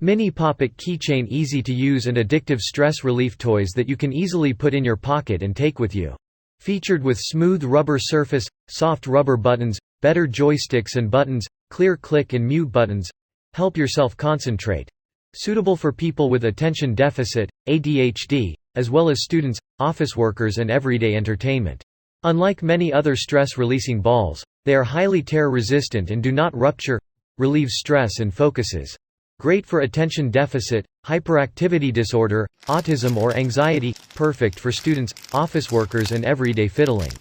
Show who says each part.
Speaker 1: Mini Pop It Keychain, easy to use and addictive stress relief toys that you can easily put in your pocket and take with you. Featured with smooth rubber surface, soft rubber buttons, better joysticks and buttons, clear click and mute buttons. Help yourself concentrate. Suitable for people with attention deficit, ADHD, as well as students, office workers and everyday entertainment. Unlike many other stress-releasing balls, they are highly tear-resistant and do not rupture, relieve stress and focuses. Great for attention deficit, hyperactivity disorder, autism or anxiety, perfect for students, office workers and everyday fiddling.